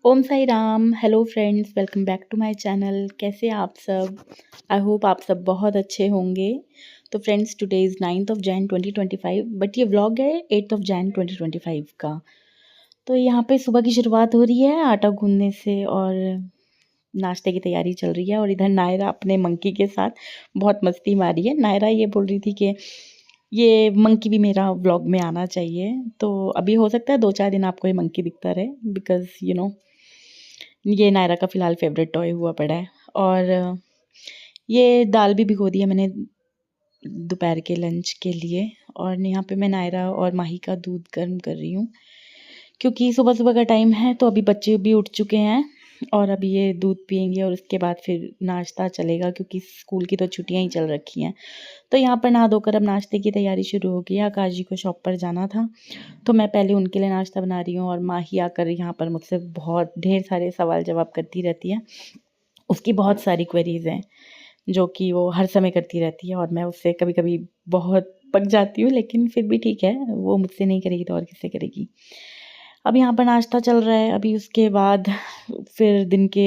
Om Sai Ram. Hello friends, welcome back to my channel. कैसे हैं आप सब? आई होप आप सब बहुत अच्छे होंगे। तो friends, today is 9th of Jain 2025, but ये व्लॉग है 8th ऑफ जैन 2025 का। तो यहाँ पे सुबह की शुरुआत हो रही है आटा गूंदने से और नाश्ते की तैयारी चल रही है। और इधर नायरा अपने मंकी के साथ बहुत मस्ती मारी है। नायरा ये बोल रही थी कि ये मंकी भी मेरा व्लॉग में आना चाहिए। तो अभी हो सकता है 2-4 दिन आपको ये मंकी दिखता रहे, बिकॉज़ ये नायरा का फ़िलहाल फ़ेवरेट टॉय हुआ पड़ा है। और ये दाल भी भिगो दी है मैंने दोपहर के लंच के लिए। और यहाँ पे मैं नायरा और माही का दूध गर्म कर रही हूँ, क्योंकि सुबह-सुबह का टाइम है। तो अभी बच्चे भी उठ चुके हैं और अभी ये दूध पिएँगे और उसके बाद फिर नाश्ता चलेगा, क्योंकि स्कूल की तो छुट्टियाँ ही चल रखी हैं। तो यहाँ पर नहा धोकर अब नाश्ते की तैयारी शुरू हो गई है। आकाश जी को शॉप पर जाना था, तो मैं पहले उनके लिए नाश्ता बना रही हूँ। और माही आकर यहाँ पर मुझसे बहुत ढेर सारे सवाल जवाब करती रहती है। उसकी बहुत सारी क्वेरीज़ हैं जो कि वो हर समय करती रहती है, और मैं उससे कभी-कभी बहुत पक जाती हूँ, लेकिन फिर भी ठीक है, वो मुझसे नहीं करेगी तो और किससे करेगी। अब यहाँ पर नाश्ता चल रहा है। अभी उसके बाद फिर दिन के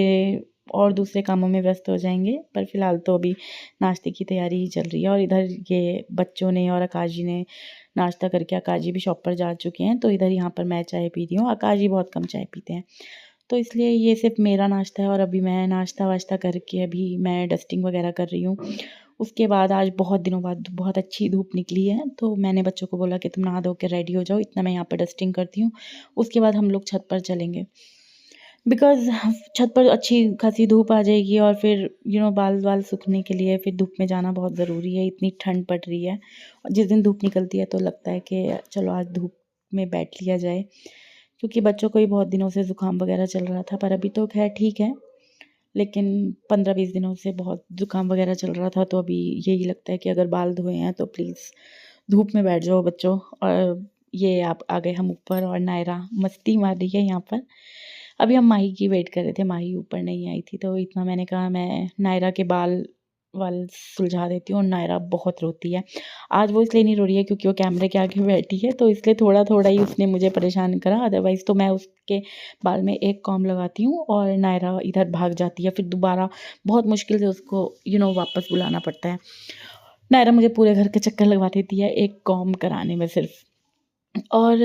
और दूसरे कामों में व्यस्त हो जाएँगे, पर फ़िलहाल तो अभी नाश्ते की तैयारी ही चल रही है। और इधर ये बच्चों ने और आकाश जी ने नाश्ता करके आकाश जी भी शॉप पर जा चुके हैं, तो इधर यहाँ पर मैं चाय पी रही हूँ। आकाश जी बहुत कम चाय पीते हैं, तो इसलिए ये सिर्फ़ मेरा नाश्ता है। और अभी मैं नाश्ता-वाश्ता करके अभी मैं डस्टिंग वग़ैरह कर रही हूँ। उसके बाद आज बहुत दिनों बाद बहुत अच्छी धूप निकली है, तो मैंने बच्चों को बोला कि तुम नहा धो के रेडी हो जाओ, इतना मैं यहाँ पे डस्टिंग करती हूँ, उसके बाद हम लोग छत पर चलेंगे। बिकॉज़ छत पर अच्छी खासी धूप आ जाएगी और फिर बाल-वाल सूखने के लिए फिर धूप में जाना बहुत ज़रूरी है। इतनी ठंड पड़ रही है। और जिस दिन धूप निकलती है तो लगता है कि चलो आज धूप में बैठ लिया जाए, क्योंकि बच्चों को ही बहुत दिनों से ज़ुकाम वग़ैरह चल रहा था, पर अभी तो ख़ैर ठीक है। लेकिन 15-20 दिनों से बहुत ज़ुकाम वग़ैरह चल रहा था, तो अभी यही लगता है कि अगर बाल धोए हैं तो प्लीज़ धूप में बैठ जाओ बच्चों। और ये आप आ गए हम ऊपर, और नायरा मस्ती मार रही है यहाँ पर। अभी हम माही की वेट कर रहे थे, माही ऊपर नहीं आई थी, तो इतना मैंने कहा मैं नायरा के बाल सुलझा देती हूँ। और नायरा बहुत रोती है। आज वो इसलिए नहीं रो रही है क्योंकि वो कैमरे के आगे बैठी है, तो इसलिए थोड़ा-थोड़ा ही उसने मुझे परेशान करा, अदरवाइज़ तो मैं उसके बाल में एक कॉम्ब लगाती हूँ और नायरा इधर भाग जाती है। फिर दोबारा बहुत मुश्किल से उसको वापस बुलाना पड़ता है। नायरा मुझे पूरे घर के चक्कर लगवा देती है एक कॉम्ब कराने में सिर्फ़। और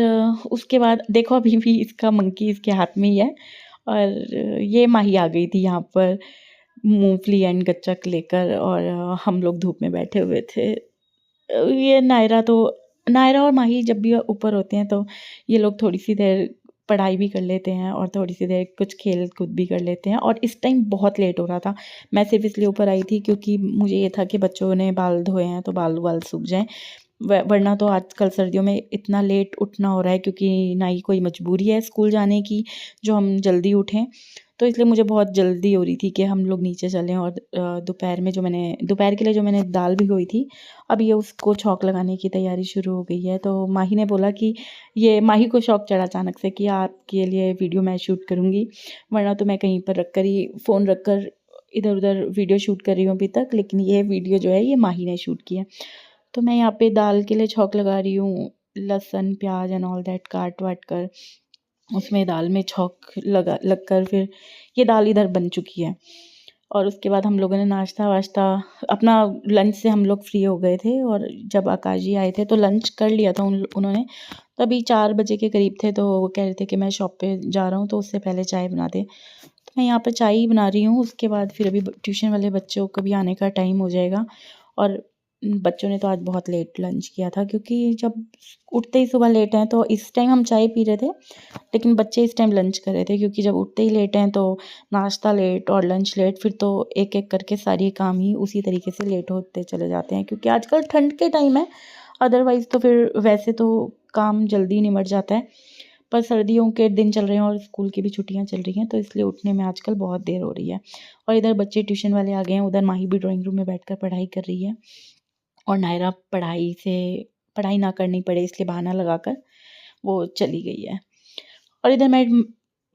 उसके बाद देखो अभी भी इसका मंकी इसके हाथ में ही है। और ये माही आ गई थी यहाँ पर मूँगफली एंड गच्चक लेकर, और हम लोग धूप में बैठे हुए थे। ये नायरा और माही जब भी ऊपर होते हैं तो ये लोग थोड़ी-सी देर पढ़ाई भी कर लेते हैं और थोड़ी-सी देर कुछ खेल-कूद भी कर लेते हैं। और इस टाइम बहुत लेट हो रहा था। मैं सिर्फ़ इसलिए ऊपर आई थी क्योंकि मुझे ये था कि बच्चों ने बाल धोए हैं तो बाल-वाल सूख जाएँ। वरना तो आजकल सर्दियों में इतना लेट उठना हो रहा है, क्योंकि ना ही कोई मजबूरी है स्कूल जाने की जो हम जल्दी उठें। तो इसलिए मुझे बहुत जल्दी हो रही थी कि हम लोग नीचे चलें। और दोपहर के लिए जो मैंने दाल भिगोई थी, अब ये उसको छौंक लगाने की तैयारी शुरू हो गई है। तो माही ने बोला कि ये माही को शौक चढ़ा अचानक से कि आपके लिए वीडियो मैं शूट करूँगी, वरना तो मैं कहीं पर रख कर ही फ़ोन रख कर इधर-उधर वीडियो शूट कर रही हूँ अभी तक, लेकिन ये वीडियो जो है ये माही ने शूट की है। तो मैं यहाँ पे दाल के लिए छौंक लगा रही हूँ, लहसुन, प्याज़ एंड ऑल दैट काट-वाट कर उसमें दाल में छौंक लग कर फिर ये दाल इधर बन चुकी है। और उसके बाद हम लोगों ने नाश्ता-वाश्ता अपना लंच से हम लोग फ्री हो गए थे। और जब आकाश जी आए थे तो लंच कर लिया था उन्होंने। तभी 4 बजे के करीब थे, तो वो कह रहे थे कि मैं शॉप पे जा रहा हूँ तो उससे पहले चाय बना दे। तो मैं यहाँ पे चाय ही बना रही हूँ। उसके बाद फिर अभी ट्यूशन वाले बच्चों को भी आने का टाइम हो जाएगा। और बच्चों ने तो आज बहुत लेट लंच किया था, क्योंकि जब उठते ही सुबह लेट हैं तो इस टाइम हम चाय पी रहे थे, लेकिन बच्चे इस टाइम लंच कर रहे थे, क्योंकि जब उठते ही लेट हैं तो नाश्ता लेट और लंच लेट, फिर तो एक-एक करके सारे काम ही उसी तरीके से लेट होते चले जाते हैं, क्योंकि आजकल ठंड के टाइम है। अदरवाइज़ तो फिर वैसे तो काम जल्दी निमट जाता है, पर सर्दियों के दिन चल रहे हैं और स्कूल की भी छुट्टियाँ चल रही हैं, तो इसलिए उठने में आजकल बहुत देर हो रही है। और इधर बच्चे ट्यूशन वाले आ गए हैं, उधर माही भी ड्राइंग रूम में बैठकर पढ़ाई कर रही है। और नायरा पढ़ाई ना करनी पड़े इसलिए बहाना लगाकर वो चली गई है। और इधर मैं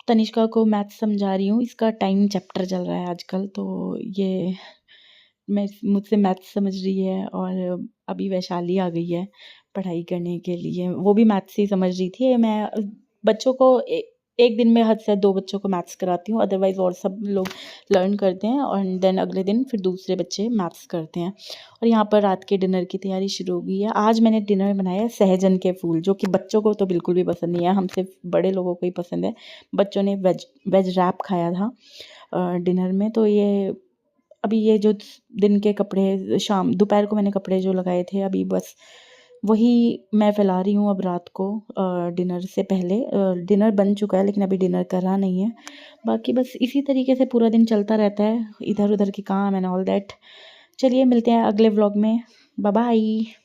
तनिष्का को मैथ्स समझा रही हूँ। इसका टाइम चैप्टर चल रहा है आजकल, तो ये मैं मुझसे मैथ्स समझ रही है। और अभी वैशाली आ गई है पढ़ाई करने के लिए, वो भी मैथ्स ही समझ रही थी। मैं बच्चों को एक दिन में हद से 2 बच्चों को मैथ्स कराती हूँ, अदरवाइज़ और सब लोग लर्न करते हैं और देन अगले दिन फिर दूसरे बच्चे मैथ्स करते हैं। और यहाँ पर रात के डिनर की तैयारी शुरू हो गई है। आज मैंने डिनर में बनाया है सहजन के फूल, जो कि बच्चों को तो बिल्कुल भी पसंद नहीं है, हम सिर्फ बड़े लोगों को ही पसंद है। बच्चों ने वेज रैप खाया था डिनर में। तो ये अभी ये जो दिन के कपड़े शाम दोपहर को मैंने कपड़े जो लगाए थे, अभी बस वही मैं फैला रही हूँ अब रात को डिनर से पहले। डिनर बन चुका है लेकिन अभी डिनर करा नहीं है। बाकी बस इसी तरीके से पूरा दिन चलता रहता है, इधर-उधर के काम एंड ऑल दैट। चलिए मिलते हैं अगले व्लॉग में। Bye bye.